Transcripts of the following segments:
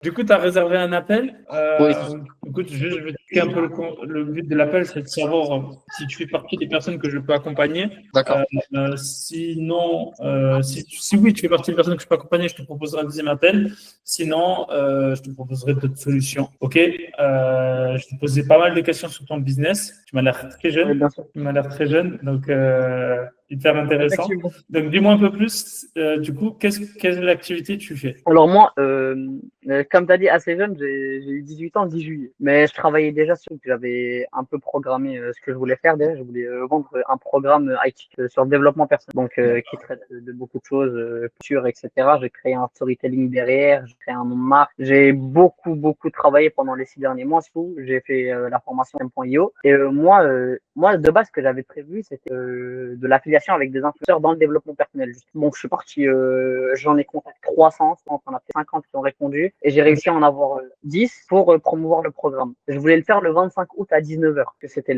Du coup, tu as réservé un appel. Oui, Écoute, je vais expliquer un peu le but de l'appel, c'est de savoir si tu fais partie des personnes que je peux accompagner. d'accord. Sinon, si oui, tu fais partie des personnes que je peux accompagner, je te proposerai un deuxième appel. Sinon, je te proposerai d'autres solutions. OK? Je te posais pas mal de questions sur ton business. Tu m'as l'air très Oui, jeune. bien sûr. Tu m'as l'air très jeune, donc hyper intéressant. Effectivement. Donc, dis-moi un peu plus. Du coup, quelle activité tu fais? Alors moi, comme tu as dit, assez jeune, j'ai eu 18 ans le 10 juillet. Mais je travaillais déjà sur, j'avais un peu programmé ce que je voulais faire déjà. Je voulais vendre un programme IT sur le développement personnel, donc qui traite de beaucoup de choses, culture, etc. J'ai créé un storytelling derrière, j'ai créé un nom de marque. J'ai beaucoup travaillé pendant les 6 derniers mois. Surtout, j'ai fait la formation M.io. Et moi, de base, ce que j'avais prévu, c'était de l'affiliation avec des influenceurs dans le développement personnel. Donc, je suis parti, j'en ai contacté 300, on en a fait 50 qui ont répondu, et j'ai réussi à en avoir 10 pour promouvoir le programme. Je voulais le faire le 25 août à 19h, que c'était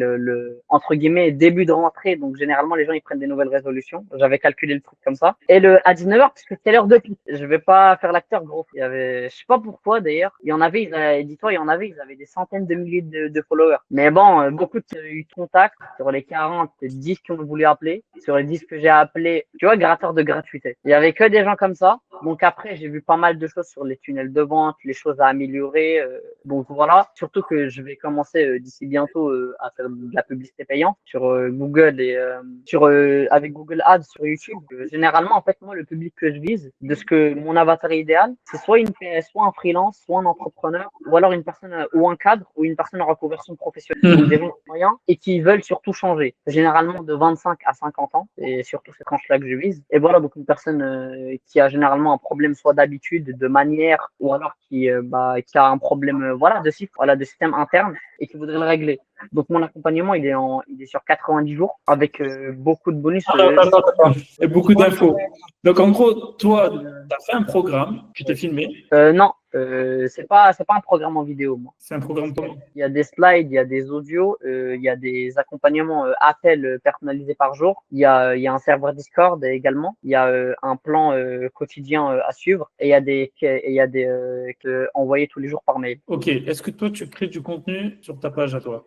entre guillemets, début de rentrée, donc généralement, les gens, ils prennent des nouvelles résolutions. J'avais calculé le truc comme ça. Et à 19h, parce que c'était l'heure de pique. Je vais pas faire l'acteur gros. Il y avait, je sais pas pourquoi d'ailleurs, il y en avait, dis-toi, il y en avait, ils avaient des centaines de milliers de followers. Mais bon, beaucoup de eu de contacts. Sur les 40, 10 qui ont voulu appeler. Sur les 10 que j'ai appelés, tu vois, gratteur de gratuité. Il y avait que des gens comme ça. Donc après, j'ai vu pas mal de choses sur les tunnels de vente, les choses à améliorer. Donc voilà, surtout que je vais commencer d'ici bientôt à faire de la publicité payante sur Google et avec Google Ads sur YouTube. Généralement, en fait, moi, le public que je vise, de ce que mon avatar idéal, c'est soit un freelance, soit un entrepreneur, ou alors une personne ou un cadre ou une personne en reconversion professionnelle, donc des gens moyens et qui veulent surtout changer. Généralement de 25 à 50 ans, et surtout cette tranche-là que je vise. Et voilà, donc une personne qui a généralement un problème soit d'habitude, de manière, ou alors qui a un problème voilà de chiffre, voilà de système interne et qui voudrait le régler. Donc mon accompagnement il est sur 90 jours avec beaucoup de bonus. Attends. Et beaucoup d'infos. Donc en gros, toi, tu as fait un programme, tu t'es filmé. Non, c'est pas un programme en vidéo, moi. C'est un programme comment? Il y a des slides, il y a des audios, il y a des accompagnements appels personnalisés par jour. Il y a un serveur Discord également. Il y a un plan quotidien à suivre et il y a des envoyés tous les jours par mail. Ok. Est-ce que toi, tu crées du contenu sur ta page à toi?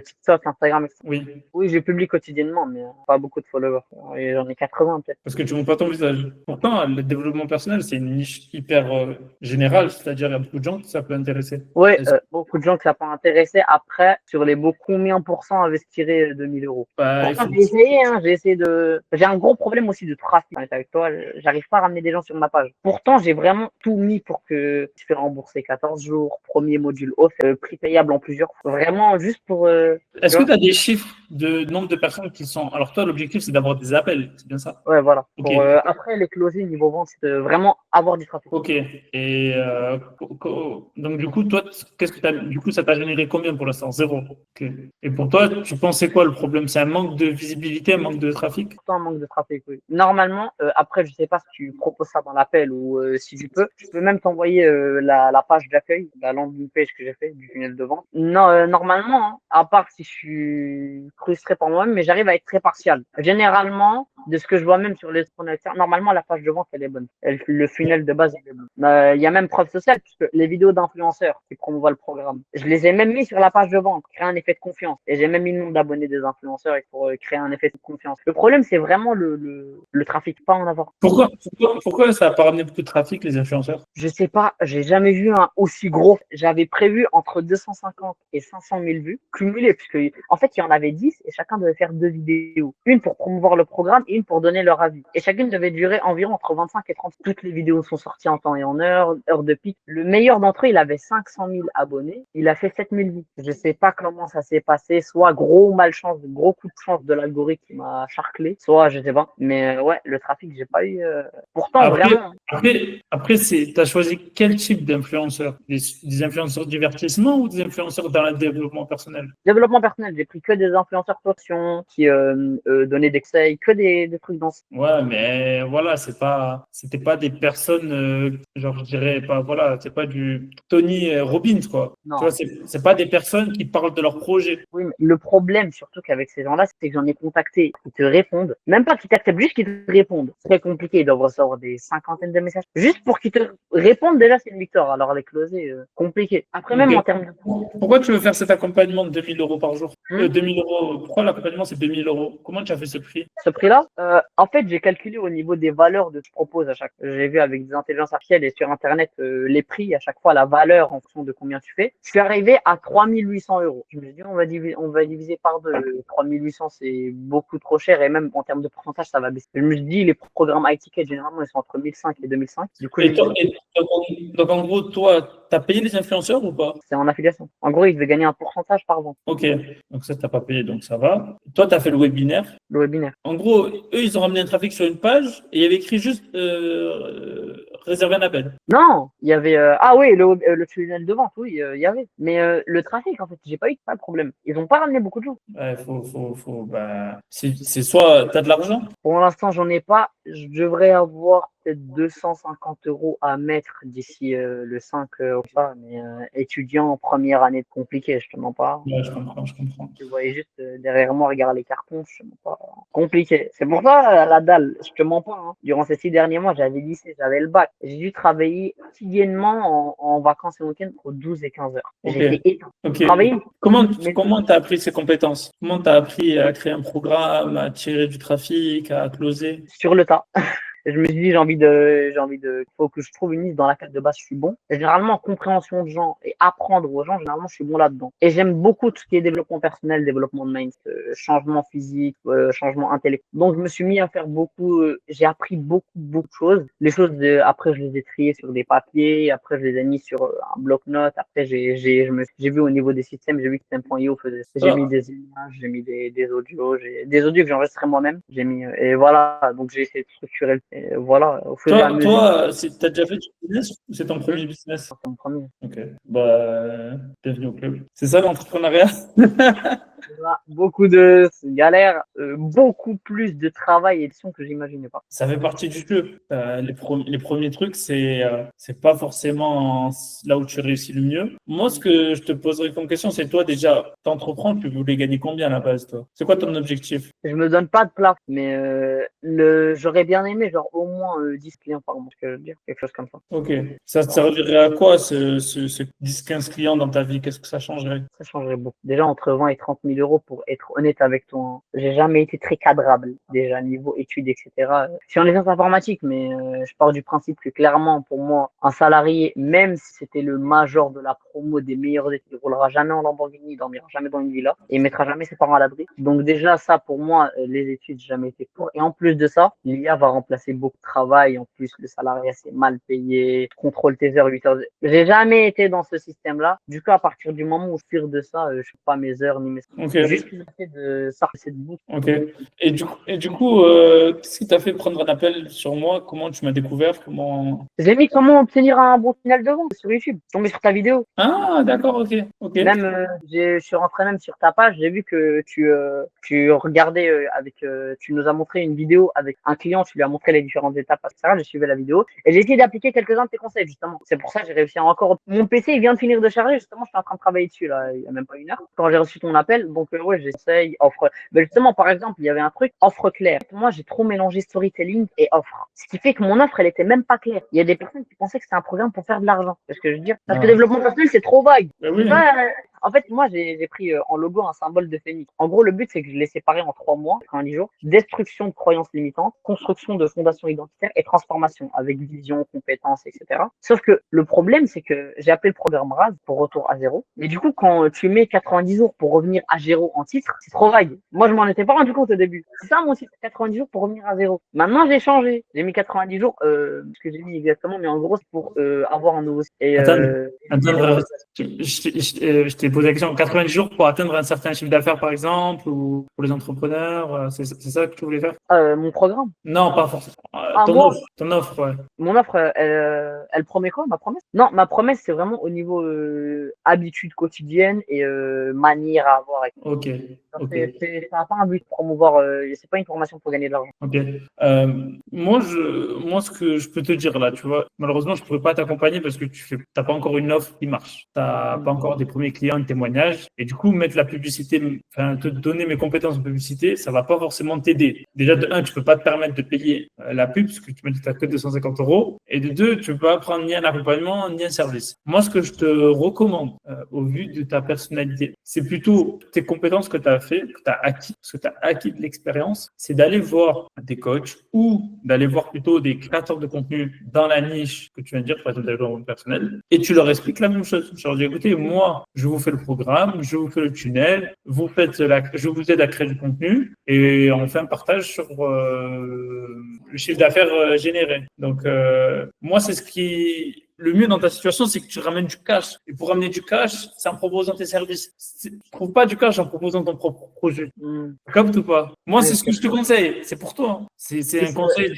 TikTok, Instagram, etc. Oui. Oui, je publie quotidiennement, mais pas beaucoup de followers. Et j'en ai 80 peut-être. Parce que tu montres pas ton visage. Pourtant, le développement personnel, c'est une niche hyper générale, c'est-à-dire il y a beaucoup de gens que ça peut intéresser. Oui, beaucoup de gens que ça peut intéresser. Après, sur les combien pour cent investiraient 2000 euros? Pourtant, j'ai un gros problème aussi de trafic. Avec toi, j'arrive pas à ramener des gens sur ma page. Pourtant, j'ai vraiment tout mis pour que je fais rembourser 14 jours, premier module off, prix payable en plusieurs fois. Vraiment, juste pour. Est-ce que tu as des chiffres de nombre de personnes qui sont. Alors, toi, l'objectif, c'est d'avoir des appels, c'est bien ça? Ouais, voilà. Ok. Après, les closings niveau vente, c'est vraiment avoir du trafic. Ok. Et donc, du coup, toi, qu'est-ce que du coup, ça t'a généré combien pour l'instant? Zéro. Ok. Et pour toi, tu pensais quoi le problème? C'est un manque de visibilité, un manque de trafic? Un manque de trafic, oui. Normalement, après, je sais pas si tu proposes ça dans l'appel ou si tu peux, je peux même t'envoyer la page d'accueil, la landing page que j'ai fait du tunnel de vente. Non, normalement, hein, à part si je suis frustré par moi-même, mais j'arrive à être très partial. Généralement, de ce que je vois même sur les sponsors, normalement, la page de vente, elle est bonne. Le funnel de base, il est bon. Il y a même preuve sociale, puisque les vidéos d'influenceurs qui promouvoient le programme, je les ai même mis sur la page de vente, créer un effet de confiance. Et j'ai même mis le nombre d'abonnés des influenceurs pour créer un effet de confiance. Le problème, c'est vraiment le trafic, pas en avoir. Pourquoi ça n'a pas ramené beaucoup de trafic, les influenceurs? Je sais pas, j'ai jamais vu un aussi gros. J'avais prévu entre 250 et 500 000 vues cumulées, puisque en fait, il y en avait 10 et chacun devait faire 2 vidéos. Une pour promouvoir le programme et une pour donner leur avis. Et chacune devait durer environ entre 25 et 30. Toutes les vidéos sont sorties en temps et en heure de pic. Le meilleur d'entre eux, il avait 500 000 abonnés. Il a fait 7 000 vues. Je sais pas comment ça s'est passé, soit gros malchance, gros coup de chance de l'algorithme qui m'a charclé, soit je sais pas. Mais ouais, le trafic, j'ai pas eu. Pourtant, vraiment. Après tu as choisi quel type d'influenceurs? Des influenceurs divertissement ou des influenceurs dans le développement personnel? Développement personnel, j'ai pris que des influenceurs torsion qui donnaient des conseils, que des trucs dans ce. Ouais, mais voilà, c'était pas des personnes, genre, je dirais pas, voilà. voilà, c'est pas du Tony Robbins, quoi. Non. Tu vois, c'est pas des personnes qui parlent de leur projet. Oui, mais le problème, surtout qu'avec ces gens-là, c'est que j'en ai contacté qui te répondent. Même pas qui t'acceptent, juste qui te répondent. C'est très compliqué, ils doivent recevoir des cinquantaines de messages. Juste pour qu'ils te répondent, déjà, c'est une victoire. Alors, les closer, compliqué. Après, même en termes de... Pourquoi tu veux faire cet accompagnement de 2000 euros par jour? 2000 euros. Pourquoi l'accompagnement, c'est 2000 euros? Comment tu as fait ce prix? Ce prix-là, en fait, j'ai calculé au niveau des valeurs de ce que je propose à chaque. J'ai vu avec des intelligences artificielles et sur Internet les prix, à chaque fois la valeur en fonction de combien tu fais. Je suis arrivé à 3800 euros. Je me suis dit, on va diviser par deux. 3800, c'est beaucoup trop cher et même en termes de pourcentage, ça va baisser. Je me suis dit, les programmes high ticket, généralement, ils sont entre 1005 et 2005. Du coup, donc, en gros, toi, tu as payé les influenceurs ou pas? c'est en affiliation. En gros, ils devaient gagner un pourcentage par vente. Ok, donc ça, tu n'as pas payé, donc ça va. Toi, tu as fait le webinaire. Le webinaire. En gros, eux, ils ont ramené un trafic sur une page et il y avait écrit juste réserver un appel. Non, il y avait ah oui, le tunnel de vente, oui, il y avait. Mais le trafic, en fait, j'ai pas eu de problème. Ils ont pas ramené beaucoup de gens. Ouais, c'est soit tu as de l'argent. Pour l'instant, j'en ai pas. Je devrais avoir peut-être 250 € à mettre d'ici le 5 ou ça. Mais étudiant en première année de compliqué, je te mens pas. Ouais, je comprends. Tu voyais juste derrière moi regarder les cartons, je te mens pas. Compliqué. C'est pour ça la dalle, je te mens pas. Hein. Durant ces 6 derniers mois, j'avais lycée, j'avais le bac. J'ai dû travailler quotidiennement en vacances et week-ends aux 12 et 15 heures. Ok. J'étais éteint. Ok. Travailler. Comment tu as appris ces compétences? Comment tu as appris à créer un programme, à tirer du trafic, à closer? Sur le tas. Je me suis dit, faut que je trouve une niche dans laquelle de base je suis bon. Et généralement, compréhension de gens et apprendre aux gens, généralement, je suis bon là-dedans. Et j'aime beaucoup tout ce qui est développement personnel, développement de mindset, changement physique, changement intellectuel. Donc, je me suis mis à faire beaucoup, j'ai appris beaucoup de choses. Les choses, après, je les ai triées sur des papiers, après, je les ai mis sur un bloc-notes. Après, j'ai vu au niveau des systèmes, j'ai vu que System.io faisait, j'ai mis des images, j'ai mis des audios, j'ai des audios que j'enregistrais moi-même. J'ai mis, et voilà. Donc, j'ai essayé de structurer le et voilà, au fur et à mesure. Toi, tu as déjà fait du business ou c'est ton premier business? C'est mon premier. Ok. Bienvenue au club. C'est ça l'entrepreneuriat? Beaucoup de galères, beaucoup plus de travail et de son que j'imaginais pas. Ça fait partie du jeu. Les premiers trucs, c'est pas forcément là où tu réussis le mieux. Moi, ce que je te poserais comme question, c'est toi déjà, t'entreprends, tu voulais gagner combien à la base, toi? C'est quoi ton objectif? Je me donne pas de plafond, mais j'aurais bien aimé genre au moins 10 clients par mois, je veux dire, quelque chose comme ça. Ok. Ça te servirait à quoi ce 10-15 clients dans ta vie? Qu'est-ce que ça changerait? Ça changerait beaucoup. Déjà entre 20 et 30 000 € pour être honnête avec toi. J'ai jamais été très cadrable déjà niveau études, etc. Je suis en licence informatique, mais je pars du principe que clairement pour moi, un salarié, même si c'était le major de la promo des meilleurs études, il roulera jamais en Lamborghini, il dormira jamais dans une villa et il mettra jamais ses parents à l'abri. Donc déjà ça pour moi, les études, j'ai jamais été pour. Et en plus de ça, l'IA va remplacer beaucoup de travail. En plus, le salariat c'est mal payé, contrôle tes heures, 8 heures. J'ai jamais été dans ce système-là. Du coup, à partir du moment où je tire de ça, je fais pas mes heures ni mes. Ok. Juste de ça, c'est de bout. Ok. Et du coup, qu'est-ce qui t'a fait prendre un appel sur moi? Comment tu m'as découvert? Comment? J'ai mis comment obtenir un bon tunnel de vente sur YouTube. Je suis tombé sur ta vidéo. Ah, d'accord, ok. Même, je suis rentré même sur ta page. J'ai vu que tu regardais tu nous as montré une vidéo avec un client. Tu lui as montré les différentes étapes, etc. J'ai suivi la vidéo et j'ai essayé d'appliquer quelques-uns de tes conseils justement. C'est pour ça que j'ai réussi à encore. Mon PC il vient de finir de charger. Justement, je suis en train de travailler dessus là. Il y a même pas une heure. Quand j'ai reçu ton appel, donc ouais, j'essaye offre. Ben justement, par exemple, il y avait un truc offre claire. Moi, j'ai trop mélangé storytelling et offre. Ce qui fait que mon offre, elle était même pas claire. Il y a des personnes qui pensaient que c'était un programme pour faire de l'argent. C'est ce que je veux dire. Parce que développement personnel, c'est trop vague. Ben oui. En fait, moi, j'ai pris en logo un symbole de phénix. En gros, le but, c'est que je l'ai séparé en 3 mois, en 10 jours. Destruction de croyances limitantes, construction de fondations identitaires et transformation avec vision, compétences, etc. Sauf que le problème, c'est que j'ai appelé le programme RAS pour retour à zéro. Mais du coup, quand tu mets 90 jours pour revenir à zéro en titre, c'est trop vague. Moi, je m'en étais pas rendu compte au début. C'est ça mon titre, 90 jours pour revenir à zéro. Maintenant, j'ai changé. J'ai mis 90 jours, ce que j'ai mis exactement, mais en gros, c'est pour avoir un nouveau. Et, Attends, je t'ai t'es posé la question, 90 jours pour atteindre un certain chiffre d'affaires, par exemple, ou pour les entrepreneurs, c'est ça que tu voulais faire? Mon programme. Non, pas forcément. Ah, Ton moi, offre, ton offre, ouais. mon offre, elle promet quoi, ma promesse? Non, ma promesse, c'est vraiment au niveau habitude quotidienne et manière à avoir. Ok, ok. Ça n'a pas un but de promouvoir, c'est pas une formation pour gagner de l'argent. Ok. Moi, ce que je peux te dire là, tu vois, malheureusement, je ne pourrais pas t'accompagner parce que t'as pas encore une offre qui marche. Tu n'as pas encore des premiers clients, de témoignages. Et du coup, mettre la publicité, enfin, te donner mes compétences en publicité, ça va pas forcément t'aider. Déjà, de un, tu peux pas te permettre de payer la pub parce que tu me dis que tu n'as que 250 euros. Et de deux, tu peux pas prendre ni un accompagnement, ni un service. Moi, ce que je te recommande, au vu de ta personnalité, c'est plutôt tes compétences que tu as fait, que tu as acquis, parce que tu as acquis de l'expérience, c'est d'aller voir des coachs ou d'aller voir plutôt des créateurs de contenu dans la niche que tu viens de dire, par exemple, développement personnel, et tu leur expliques la même chose. Je leur dis, écoutez, moi, je vous fais le programme, je vous fais le tunnel, je vous aide à créer du contenu et on fait un partage sur le chiffre d'affaires généré. Donc, moi, c'est le mieux dans ta situation, c'est que tu ramènes du cash. Et pour ramener du cash, c'est en proposant tes services. Tu ne trouves pas du cash en proposant ton propre projet. Capte ou pas? Moi, c'est ce que je te conseille. C'est pour toi. Hein. C'est un conseil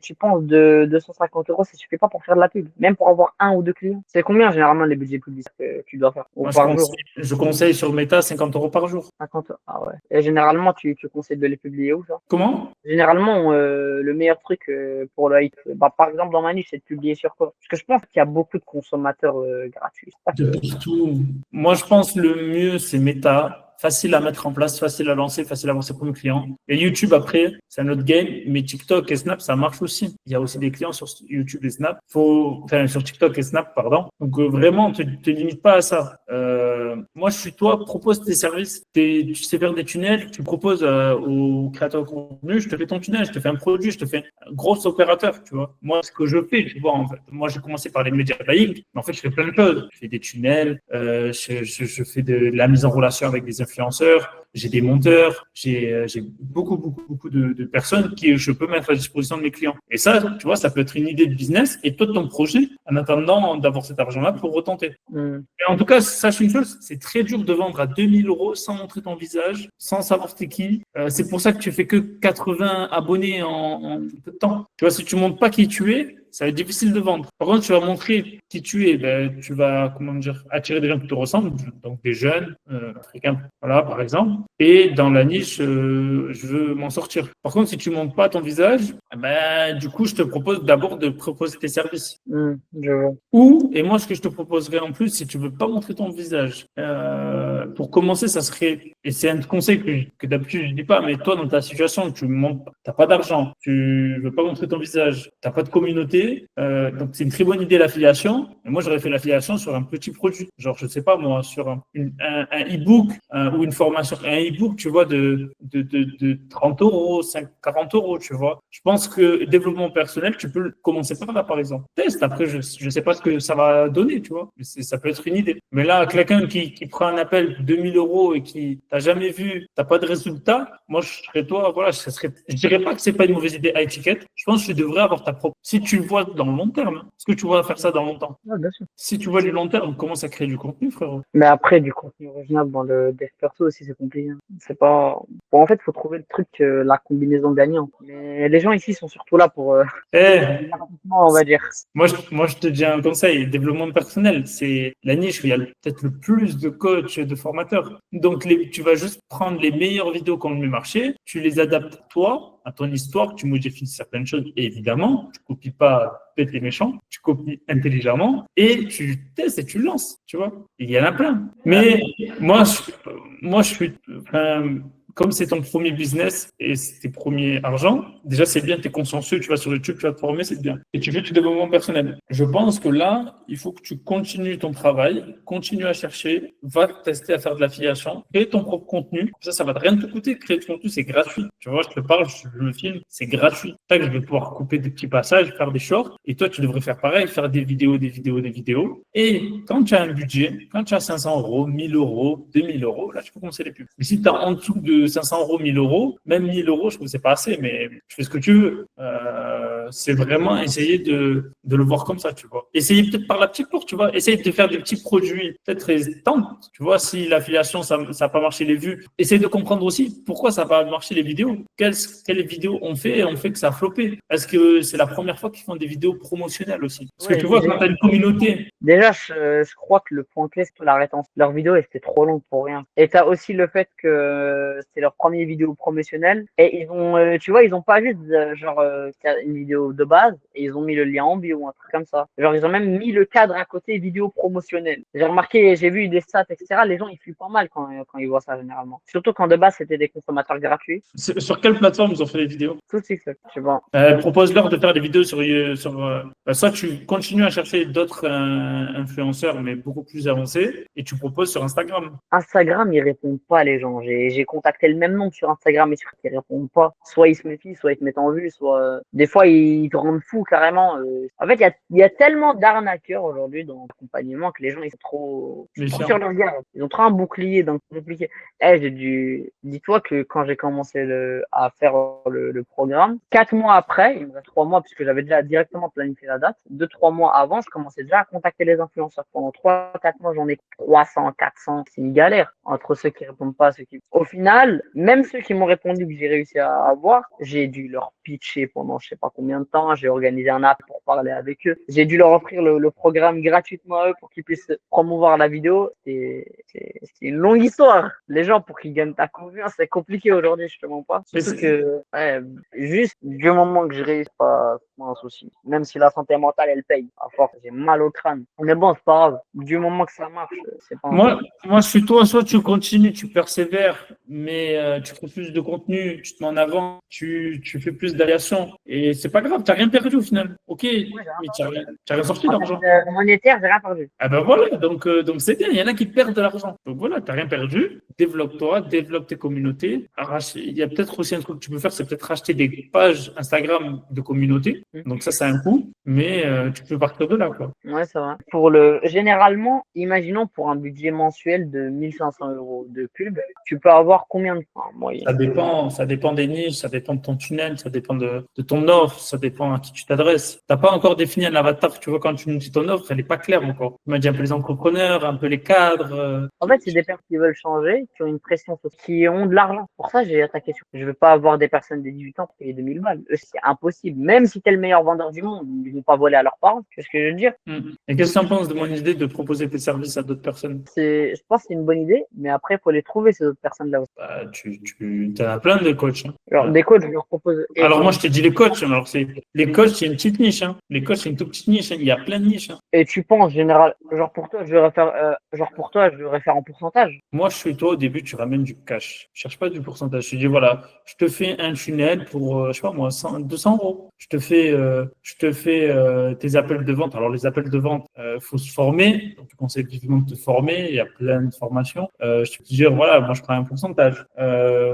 Tu penses de 250 euros, ça suffit pas pour faire de la pub, même pour avoir un ou deux clients. C'est combien généralement les budgets publicitaires que tu dois faire Moi, par jour? je conseille sur Meta 50 euros par jour. 50. Ah ouais. Et généralement, tu conseilles de les publier où ça? Comment? Généralement, le meilleur truc pour le hate, par exemple dans ma niche, c'est de publier sur quoi? Parce que je pense qu'il y a beaucoup de consommateurs gratuits. De tout. Moi, je pense le mieux, c'est Meta. Facile à mettre en place, facile à lancer, facile à avoir ses premiers clients. Et YouTube, après, c'est un autre game. Mais TikTok et Snap, ça marche aussi. Il y a aussi des clients sur YouTube et Snap. Sur TikTok et Snap, pardon. Donc, vraiment, te limite pas à ça. Moi, je suis toi, propose tes services. Tu sais faire des tunnels, tu proposes aux créateurs de contenu, je te fais ton tunnel, je te fais un produit, je te fais un gros opérateur, tu vois. Moi, ce que je fais, tu vois, en fait. Moi, j'ai commencé par les médias buying, mais en fait, je fais plein de choses. Je fais des tunnels, je fais de la mise en relation avec des influenceurs, j'ai des monteurs, j'ai beaucoup de personnes qui je peux mettre à disposition de mes clients. Et ça, tu vois, ça peut être une idée de business et toi de ton projet en attendant d'avoir cet argent-là pour retenter. Et en tout cas, sache une chose, c'est très dur de vendre à 2000 euros sans montrer ton visage, sans savoir t'es qui. C'est pour ça que tu fais que 80 abonnés en peu de temps. Tu vois, si tu montres pas qui tu es, ça va être difficile de vendre. Par contre, tu vas montrer qui tu es, tu vas, attirer des gens qui te ressemblent, donc des jeunes, africains, voilà, par exemple. Et dans la niche, je veux m'en sortir. Par contre, si tu montres pas ton visage, du coup, je te propose d'abord de proposer tes services. Et moi, ce que je te proposerais en plus, si tu veux pas montrer ton visage, pour commencer, ça serait, et c'est un conseil que d'habitude je dis pas, mais toi, dans ta situation, tu montres, t'as pas d'argent, tu veux pas montrer ton visage, t'as pas de communauté, donc c'est une très bonne idée l'affiliation. Et moi, j'aurais fait l'affiliation sur un petit produit, genre, je sais pas moi, sur un e-book ou une formation, un e-book, tu vois, de 30 euros, 40 euros, tu vois. Je pense que développement personnel, tu peux commencer par là, par exemple. Teste, après, je sais pas ce que ça va donner, tu vois. Ça peut être une idée. Mais là, quelqu'un qui prend un appel de 2000 euros et qui t'a jamais vu, t'as pas de résultat, moi, je serais toi, voilà, je dirais pas que c'est pas une mauvaise idée à étiquette. Je pense que tu devrais avoir ta propre, si tu le vois dans le long terme, est-ce que tu vas faire ça dans longtemps? Ouais, bien sûr. Si tu vois du long terme, commence à créer du contenu, frérot. Mais après, du contenu original dans le dev perso aussi, c'est compliqué. C'est pas. Bon, en fait, il faut trouver le truc, la combinaison gagnante. Mais les gens ici sont surtout là pour. On va dire. Moi, je te dis un conseil, développement personnel, c'est la niche où il y a peut-être le plus de coachs, de formateurs. Donc, tu vas juste prendre les meilleures vidéos qui ont le mieux marché, tu les adaptes toi, à ton histoire, tu modifies certaines choses, et évidemment, tu copies pas bête et méchant, tu copies intelligemment, et tu testes et tu lances, tu vois. Il y en a plein. Mais moi, je suis, comme c'est ton premier business et c'est tes premiers argent, déjà c'est bien, tu es consciencieux, tu vas sur YouTube, tu vas te former, c'est bien. Et tu fais du développement personnel. Je pense que là, il faut que tu continues ton travail, continue à chercher, va tester à faire de l'affiliation, crée ton propre contenu. Ça va rien te coûter. Créer du contenu, c'est gratuit. Tu vois, je te parle, je le filme, c'est gratuit. Je vais pouvoir couper des petits passages, faire des shorts. Et toi, tu devrais faire pareil, faire des vidéos. Et quand tu as un budget, quand tu as 500 euros, 1000 euros, 2000 euros, là, tu peux commencer les pubs. Mais si tu as en dessous de 500 euros, 1000 euros, même 1000 euros, je trouve que c'est pas assez, mais tu fais ce que tu veux. c'est vraiment essayer de le voir comme ça, tu vois. Essayer peut-être par la petite porte, tu vois. Essayer de faire des petits produits, peut-être tente, tu vois, si l'affiliation, ça n'a pas marché les vues. Essaye de comprendre aussi pourquoi ça n'a pas marché les vidéos. Quelles vidéos on fait que ça a floppé. Est-ce que c'est la première fois qu'ils font des vidéos promotionnelles aussi? Parce que Ouais, tu vois, quand tu as une communauté. déjà, je crois que le point clé, c'est que la rétention. Leur vidéo, elle était trop longue pour rien. Et t'as aussi le fait que c'est leur première vidéo promotionnelle. Et ils ont, tu vois, ils ont pas juste une vidéo de base et ils ont mis le lien en bio, un truc comme ça. Genre, ils ont même mis le cadre à côté vidéo promotionnelle. J'ai remarqué, j'ai vu des stats, etc. Les gens, ils flippent pas mal quand ils voient ça, généralement. Surtout quand de base, c'était des consommateurs gratuits. Sur quelle plateforme ils ont fait les vidéos? Tout TikTok, je sais pas. Propose-leur de faire des vidéos soit tu continues à chercher d'autres influenceurs, mais beaucoup plus avancés, et tu proposes sur Instagram. Instagram, ils répondent pas, les gens. J'ai contacté le même nom sur Instagram et sur ils répondent pas. Soit ils se méfient, soit ils te mettent en vue, soit des fois ils te rendent fou carrément. En fait, il y a tellement d'arnaqueurs aujourd'hui dans l'accompagnement que les gens ils sont trop sur leur garde. Ils ont trop un bouclier, donc c'est compliqué. Dis-toi que quand j'ai commencé à faire le programme, 4 mois après, il me reste 3 mois puisque j'avais déjà directement planifié la date. 2-3 mois avant, je commençais déjà à contacter les influenceurs. Pendant 3-4 mois, j'en ai 300, 400. C'est une galère entre ceux qui répondent pas, ceux qui. Au final, même ceux qui m'ont répondu que j'ai réussi à avoir, j'ai dû leur pitcher pendant je sais pas combien de temps. J'ai organisé un app pour parler avec eux. J'ai dû leur offrir le programme gratuitement à eux pour qu'ils puissent promouvoir la vidéo. C'est une longue histoire. Les gens, pour qu'ils gagnent ta confiance, c'est compliqué aujourd'hui, je te mens pas. Surtout que, juste du moment que je réussis pas, c'est pas un souci. Même si la santé mentale, elle paye. À force, j'ai mal au crâne. Mais bon, c'est pas grave. Du moment que ça marche, c'est pas un Moi, je suis toi, soit tu continues, tu persévères, mais tu fais plus de contenu, tu te mets en avant, tu fais plus d'alliations. Et c'est pas grave, tu n'as rien perdu au final. Ok, mais tu n'as rien sorti d'argent. Monétaire, j'ai rien perdu. Ah ben voilà, donc c'est bien, il y en a qui perdent de l'argent. Donc voilà, tu n'as rien perdu, développe-toi, développe tes communautés. Il y a peut-être aussi un truc que tu peux faire, c'est peut-être racheter des pages Instagram de communauté. Donc ça a un coût, mais tu peux partir de là, quoi. Ouais, c'est vrai. Généralement, imaginons pour un budget mensuel de 1500 euros de pub, tu peux avoir combien de temps en moyenne? Ça dépend des niches, ça dépend de ton tunnel, ça dépend de ton offre, ça dépend à qui tu t'adresses. T'as pas encore défini un avatar, tu vois, quand tu nous dis ton offre, elle est pas claire encore. Tu m'as dit un peu les entrepreneurs, un peu les cadres. En fait, c'est des personnes qui veulent changer, qui ont une pression sociale, qui ont de l'argent. Pour ça, j'ai ta question. Je veux pas avoir des personnes de 18 ans pour payer 2000 balles. Eux, c'est impossible. Même si t'es le meilleur vendeur du monde, ils vont pas voler à leurs parents. C'est ce que je veux dire. Et qu'est-ce que tu en penses de mon idée de proposer tes services à d'autres personnes? Je pense que c'est une bonne idée, mais après, il faut les trouver, ces autres personnes-là aussi. Bah, tu en as plein de coachs. Hein. Alors, des coachs, je leur propose. Alors, moi, je t'ai dit les coachs. Alors, les coachs, c'est une petite niche. Hein. Les coachs, c'est une toute petite niche. Hein. Il y a plein de niches. Hein. Et tu penses, général, pour toi, je devrais faire en pourcentage. Moi, je suis toi, au début, tu ramènes du cash. Je cherche pas du pourcentage. Je te dis, voilà, je te fais un tunnel pour, je sais pas moi, 200 euros. Je te fais tes appels de vente. Alors, les appels de vente, faut se former. Donc, je conseille vivement de te former. Il y a plein de formations. Je te dis, voilà, moi, je prends un pourcentage.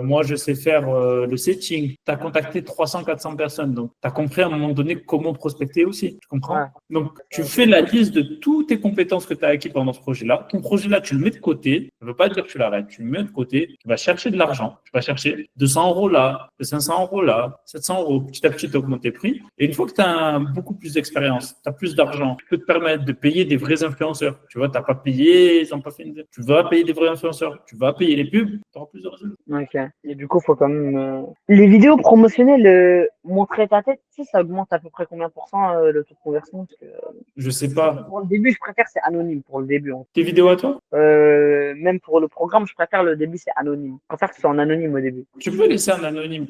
Moi, je sais faire le setting. Tu as contacté 300, 400 personnes. Donc, tu as compris à un moment donné comment prospecter aussi. Tu comprends? Ouais. Donc, tu fais la liste de toutes tes compétences que tu as acquises pendant ce projet-là. Ton projet-là, tu le mets de côté. Ça ne veut pas dire que tu l'arrêtes. Tu le mets de côté. Tu vas chercher de l'argent. Tu vas chercher 200 euros là, 500 euros là, 700 euros. Petit à petit, tu augmentes tes prix. Et une fois que tu as beaucoup plus d'expérience, tu as plus d'argent, tu peux te permettre de payer des vrais influenceurs. Tu vois, tu n'as pas payé, ils n'ont pas fait une. Tu vas payer des vrais influenceurs. Tu vas payer les pubs. Tu auras plus de résultats. Ok. Et du coup, faut quand même. Les vidéos promotionnelles, montrer ta tête, tu sais, ça augmente à peu près combien pour cent le taux de conversion? Parce que, je sais pas. Pour le début, je préfère c'est anonyme pour le début. Tes vidéos à toi? Même pour le programme, je préfère le début c'est anonyme. Je préfère que ce soit en anonyme au début. Tu peux laisser un anonyme,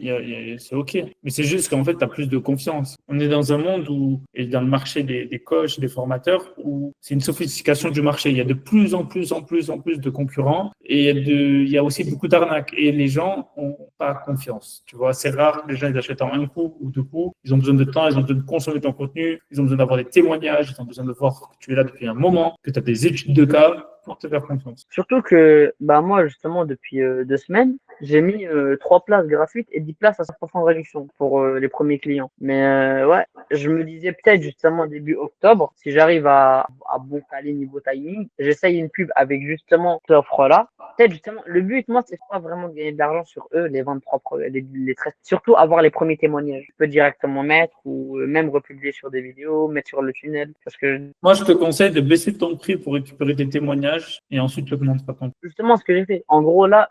c'est ok. Mais c'est juste qu'en fait, tu as plus de confiance. On est dans un monde où, et dans le marché des coachs, des formateurs, où c'est une sophistication du marché. Il y a de plus en plus de concurrents et il y a aussi beaucoup d'arnaques. Et les gens ont pas confiance. Tu vois, c'est rare que les gens ils achètent en un coup ou deux coups. Ils ont besoin de temps, ils ont besoin de consommer ton contenu, ils ont besoin d'avoir des témoignages, ils ont besoin de voir que tu es là depuis un moment, que tu as des études de cas pour te faire confiance. Surtout que moi justement depuis 2 semaines, j'ai mis 3 places gratuites et 10 places à 5% de réduction pour les premiers clients. Mais ouais, je me disais peut-être justement début octobre, si j'arrive à bon caler niveau timing, j'essaye une pub avec justement cette offre-là Peut-être justement, le but, moi, c'est pas vraiment de gagner de l'argent sur eux, les ventes propres, les traits. Surtout avoir les premiers témoignages. Je peux directement mettre ou même republier sur des vidéos, mettre sur le tunnel. Parce que Moi, je te conseille de baisser ton prix pour récupérer tes témoignages et ensuite tu augmenteras ton prix. justement, ce que j'ai fait. En gros, là,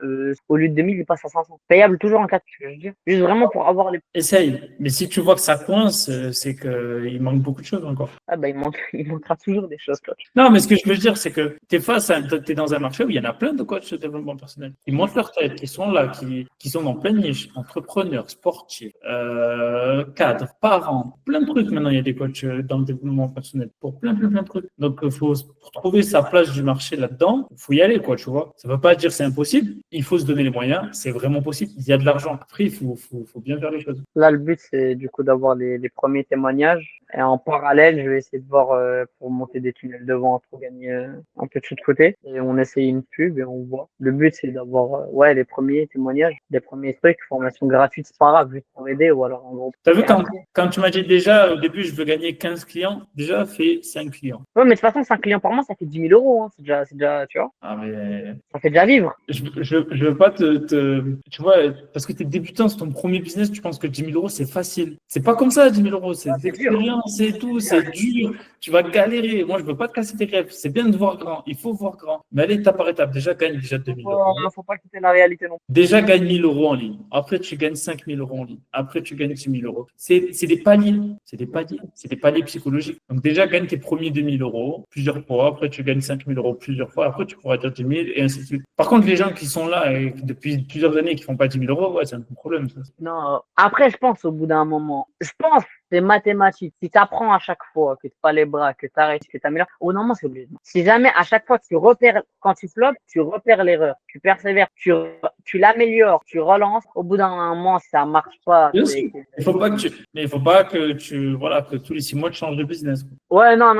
au lieu de 2000, il passe à 500. Payable toujours en 4, je veux dire. Juste vraiment pour avoir les. Essaye. Mais si tu vois que ça coince, c'est qu'il manque beaucoup de choses encore. Ah, bah, il manquera toujours des choses, coach. Non, mais ce que je veux dire, c'est que tu es dans un marché où il y en a plein de coachs de développement personnel. Ils montent leur tête, qui sont là, qui sont dans plein de niches, entrepreneurs, sportifs, cadres, parents, plein de trucs. Maintenant, il y a des coachs dans le développement personnel pour plein de trucs. Donc, pour trouver sa place du marché là-dedans, il faut y aller, quoi, tu vois. Ça ne veut pas dire que c'est impossible. Il faut se donner les moyens. C'est vraiment possible. Il y a de l'argent. Après, il faut bien faire les choses. Là, le but, c'est du coup d'avoir les premiers témoignages. Et en parallèle, je vais essayer de voir pour monter des tunnels de vente pour gagner un peu de sous de côté. Et on essaye une pub et on voit. Le but, c'est d'avoir ouais, les premiers témoignages, les premiers trucs, formation gratuite, c'est pas grave, juste pour aider ou alors en gros. T'as vu, quand tu m'as dit déjà, au début, je veux gagner 15 clients, déjà, fais 5 clients. Ouais, mais de toute façon, 5 clients par mois, ça fait 10 000 euros. Hein. C'est déjà, tu vois, Ah, mais ça fait déjà vivre. je veux pas tu vois, parce que tu es débutant, c'est ton premier business, tu penses que 10 000 euros, c'est facile. C'est pas comme ça, 10 000 euros, c'est c'est dur. l'expérience et tout, c'est dur. Tu vas galérer. Moi, je veux pas te casser tes rêves. C'est bien de voir grand. Il faut voir grand. Mais allez, étape par étape. Déjà, gagne déjà 2 000 euros. Faut pas quitter la réalité non plus. Déjà, gagne 1 000 euros en ligne. Après, tu gagnes 5 000 euros en ligne. Après, tu gagnes 6 000 euros. C'est des paliers. C'est des paliers. C'est des paliers psychologiques. Donc, déjà, gagne tes premiers 2 000 euros plusieurs fois. Après, tu gagnes 5 000 euros plusieurs fois. Après, tu pourras dire 10 000 et ainsi de suite. Par contre, les gens qui sont là et qui, depuis plusieurs années qui font pas 10 000 euros, ouais, c'est un problème. Ça. Non, après, je pense au bout d'un moment, je pense c'est mathématique. Si tu apprends à chaque fois que tu pas les bras, que tu arrêtes, que tu améliores, au moment, c'est obligé. Si jamais à chaque fois tu repères, quand tu flottes, tu repères l'erreur, tu persévères, tu l'améliores, tu relances, au bout d'un moment, ça marche pas. Bien sûr. Il faut pas que tu, voilà, que tous les 6 mois, tu changes de business. Ouais, non.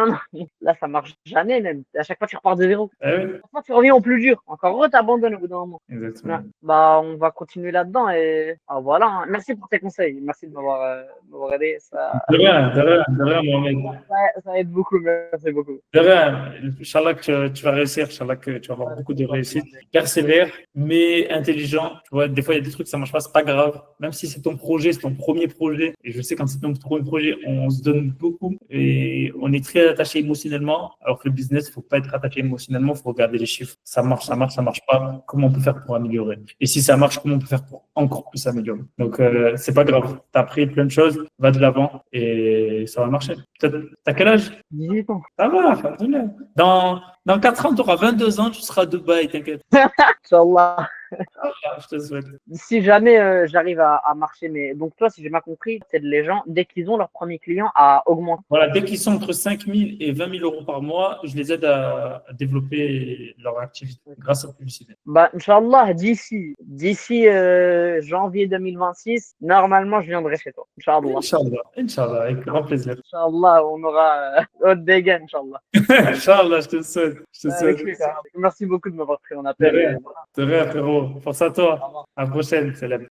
Là, ça marche jamais, même. À chaque fois, tu repars de zéro. Ah oui. À chaque fois, tu reviens au plus dur. Encore t'abandonnes au bout d'un moment. Exactement. Ouais. Bah, on va continuer là-dedans et voilà. Hein. Merci pour tes conseils. Merci de m'avoir aidé. De rien, Mohamed. Ça aide beaucoup. Merci beaucoup. De rien. Inch'Allah que tu vas réussir. Inch'Allah que tu vas avoir beaucoup de réussite. Persévère, mais intelligent. Tu vois, des fois, il y a des trucs, ça marche pas, c'est pas grave. Même si c'est ton projet, c'est ton premier projet. Et je sais, quand c'est ton premier projet, on se donne beaucoup et on est très attaché émotionnellement. Alors que le business, il faut pas être attaché émotionnellement, il faut regarder les chiffres. Ça marche, ça marche pas. Comment on peut faire pour améliorer? Et si ça marche, comment on peut faire pour encore plus améliorer? Donc, c'est pas grave. Tu as appris plein de choses, va de l'avant et ça va marcher. T'as quel âge? 18 ans. Ça va, alhamdoulilah. Dans 4 ans, tu auras 22 ans, tu seras à Dubaï, t'inquiète. Inch'Allah. Je te souhaite. Si jamais j'arrive à marcher, mais donc toi, si j'ai bien compris, c'est de les gens, dès qu'ils ont leur premier client, à augmenter. Voilà, dès qu'ils sont entre 5 000 et 20 000 euros par mois, je les aide à développer leur activité grâce à la publicité. Bah, Inch'Allah, d'ici janvier 2026, normalement, je viendrai chez toi. Inch'Allah. Inch'Allah, avec grand plaisir. Inch'Allah, on aura haute dégâts, Inch'Allah. Inch'Allah, je te souhaite. Merci beaucoup de m'avoir pris en appel. De rien, frérot. Force à toi. À la prochaine, Salam.